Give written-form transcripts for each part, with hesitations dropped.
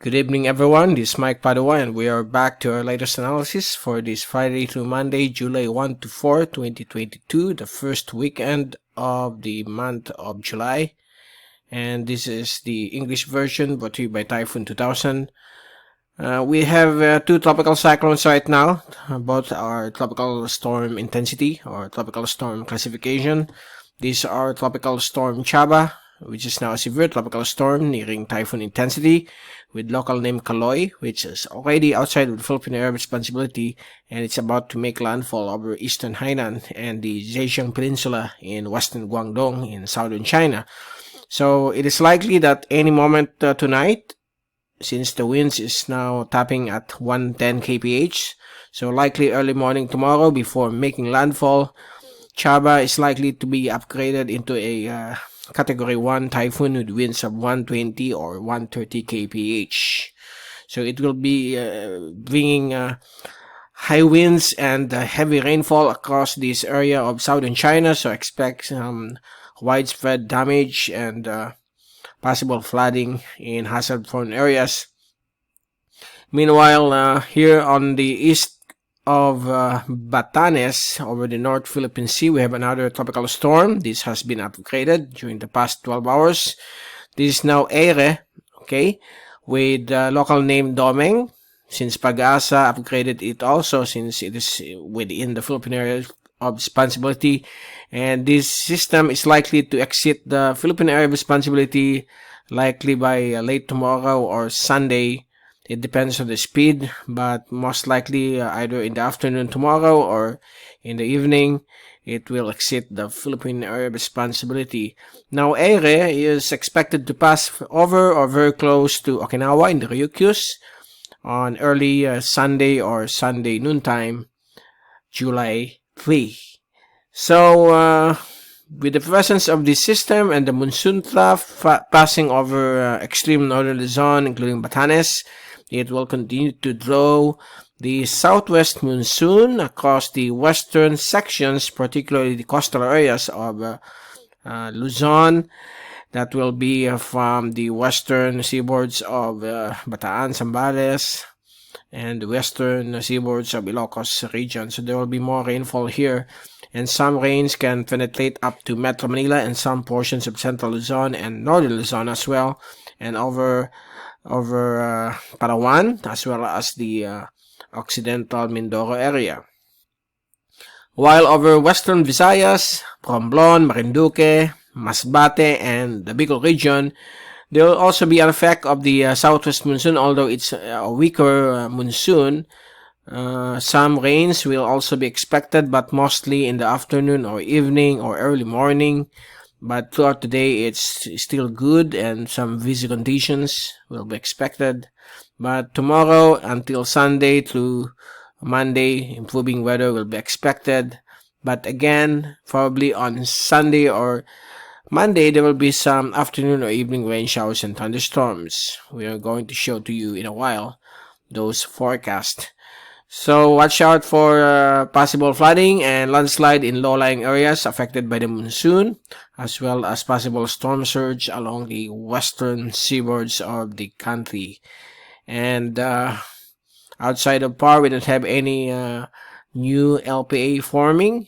Good evening, everyone. This is Mike Padua, and we are back to our latest analysis for this Friday through Monday, July 1 to 4, 2022, the first weekend of the month of July. And this is the English version brought to you by Typhoon2000. We have two tropical cyclones right now. Both are tropical storm intensity or tropical storm classification. These are Tropical Storm Chaba, which is now a severe tropical storm nearing typhoon intensity, with local name Caloy, which is already outside of the Philippine area of responsibility, and it's about to make landfall over eastern Hainan and the Zhejiang Peninsula in western Guangdong in southern China. So it is likely that any moment tonight, since the winds is now tapping at 110 kph, so likely early morning tomorrow before making landfall, Chaba is likely to be upgraded into a Category 1 typhoon with winds of 120 or 130 kph. So it will be bringing high winds and heavy rainfall across this area of southern China. So expect widespread damage and possible flooding in hazard-prone areas. Meanwhile, here on the east of Batanes, over the North Philippine Sea, we have another tropical storm. This has been upgraded during the past 12 hours. This is now Aere, okay, with local name Domeng, since Pag-asa upgraded it also since it is within the Philippine area of responsibility. And this system is likely to exit the Philippine area of responsibility likely by late tomorrow or Sunday. It depends on the speed, but most likely either in the afternoon tomorrow or in the evening, it will exit the Philippine area of responsibility. Now, Aere is expected to pass over or very close to Okinawa in the Ryukyus on early Sunday or Sunday noontime, July 3. So, with the presence of this system and the monsoon trough passing over extreme northern Luzon, including Batanes, it will continue to draw the southwest monsoon across the western sections, particularly the coastal areas of Luzon. That will be from the western seaboards of Bataan, Zambales, and the western seaboards of Ilocos region. So there will be more rainfall here, and some rains can penetrate up to Metro Manila and some portions of central Luzon and northern Luzon as well, and over Palawan, as well as the occidental Mindoro area. While over western Visayas, Romblon, Marinduque, Masbate, and the Bicol region, there will also be an effect of the southwest monsoon, although it's a weaker monsoon. Some rains will also be expected, but mostly in the afternoon or evening or early morning. But throughout the day, it's still good and some busy conditions will be expected. But tomorrow until Sunday through Monday, improving weather will be expected. But again, probably on Sunday or Monday, there will be some afternoon or evening rain showers and thunderstorms. We are going to show to you in a while those forecasts. So watch out for possible flooding and landslide in low-lying areas affected by the monsoon, as well as possible storm surge along the western seaboards of the country. And outside of PAR, we don't have any new LPA forming.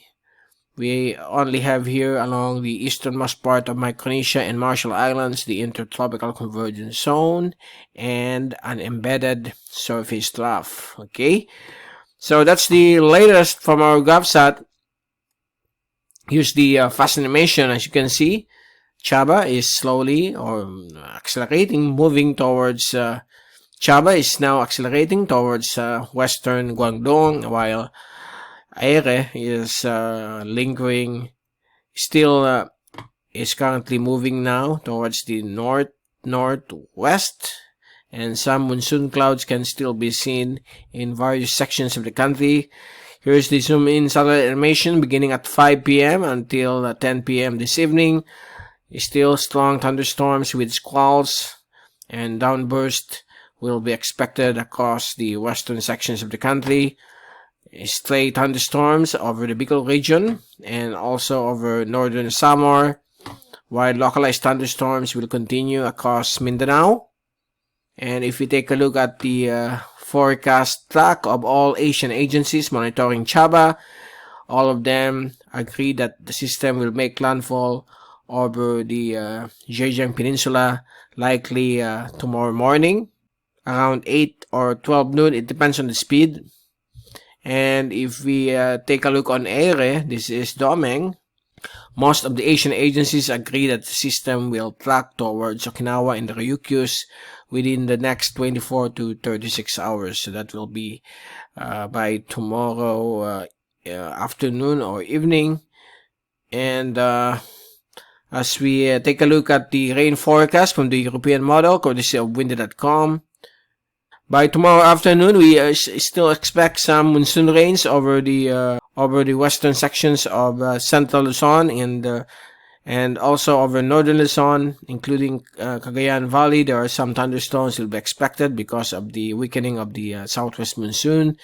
We only have here along the easternmost part of Micronesia and Marshall Islands the intertropical convergence zone and an embedded surface trough. Okay, so that's the latest from our GovSat. Here's the fast animation. As you can see, Chaba is slowly or accelerating, moving towards Chaba is now accelerating towards western Guangdong, while Aere is lingering, still is currently moving now towards the northwest, and some monsoon clouds can still be seen in various sections of the country. Here's the zoom in satellite animation beginning at 5 p.m. until 10 p.m. this evening. Still strong thunderstorms with squalls and downburst will be expected across the western sections of the country. Stray thunderstorms over the Bicol region and also over northern Samar, while localized thunderstorms will continue across Mindanao, And if we take a look at the forecast track of all Asian agencies monitoring Chaba, all of them agree that the system will make landfall over the Zhejiang Peninsula likely tomorrow morning around 8 or 12 noon. It depends on the speed. And if we take a look on Aere, this is Domeng, most of the Asian agencies agree that the system will track towards Okinawa and the Ryukyus within the next 24 to 36 hours. So that will be by tomorrow afternoon or evening. And as we take a look at the rain forecast from the European model, courtesy of windy.com, by tomorrow afternoon, we still expect some monsoon rains over the western sections of central Luzon and also over northern Luzon, including Cagayan Valley. There are some thunderstorms will be expected because of the weakening of the southwest monsoon,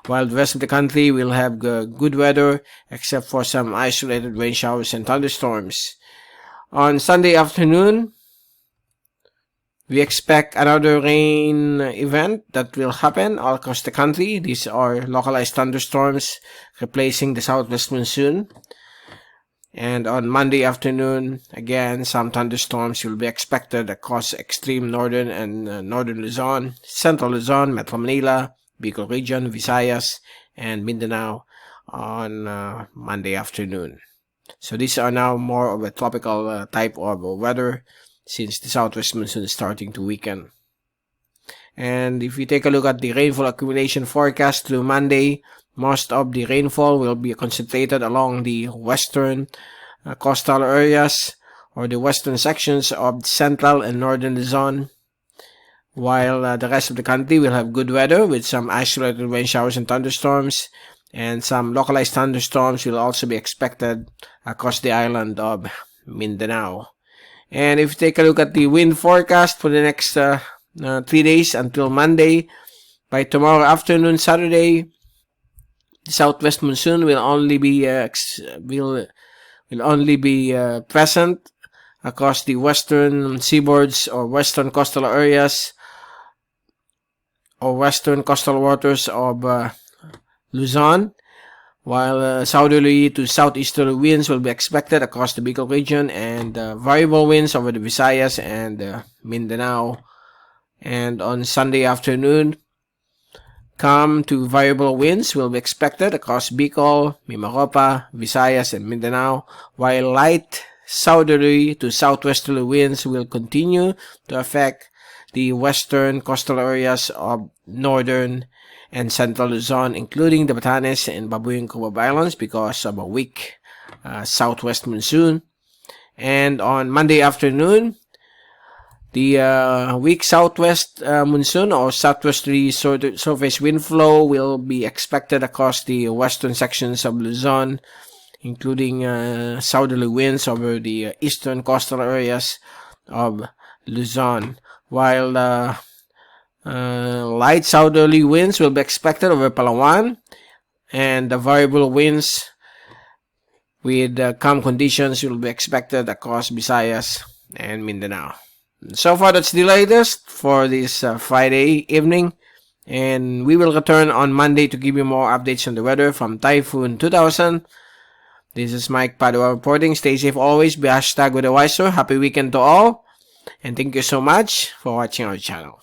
while the rest of the country will have good weather except for some isolated rain showers and thunderstorms. On Sunday afternoon, we expect another rain event that will happen all across the country. These are localized thunderstorms replacing the southwest monsoon. And on Monday afternoon, again, some thunderstorms will be expected across extreme northern and northern Luzon, central Luzon, Metro Manila, Bicol region, Visayas, and Mindanao on Monday afternoon. So these are now more of a tropical type of weather, since the southwest monsoon is starting to weaken. And if we take a look at the rainfall accumulation forecast through Monday, most of the rainfall will be concentrated along the western coastal areas or the western sections of central and northern Luzon, while the rest of the country will have good weather with some isolated rain showers and thunderstorms, and some localized thunderstorms will also be expected across the island of Mindanao. And if you take a look at the wind forecast for the next 3 days until Monday, by tomorrow afternoon, Saturday, the southwest monsoon will only be present across the western seaboards or western coastal areas or western coastal waters of Luzon, while southerly to southeasterly winds will be expected across the Bicol region and variable winds over the Visayas and Mindanao. And on Sunday afternoon, calm to variable winds will be expected across Bicol, Mimaropa, Visayas, and Mindanao, while light southerly to southwesterly winds will continue to affect the western coastal areas of northern and central Luzon, including the Batanes and Babuyan Cubab Islands because of a weak southwest monsoon. And on Monday afternoon, the weak southwest monsoon or southwesterly surface wind flow will be expected across the western sections of Luzon, including southerly winds over the eastern coastal areas of Luzon, while light southerly winds will be expected over Palawan, and the variable winds with calm conditions will be expected across Visayas and Mindanao. So far, that's the latest for this Friday evening, and we will return on Monday to give you more updates on the weather from Typhoon2000. This is Mike Padua reporting. Stay safe always. Be #weatherwiser. Happy weekend to all, and thank you so much for watching our channel.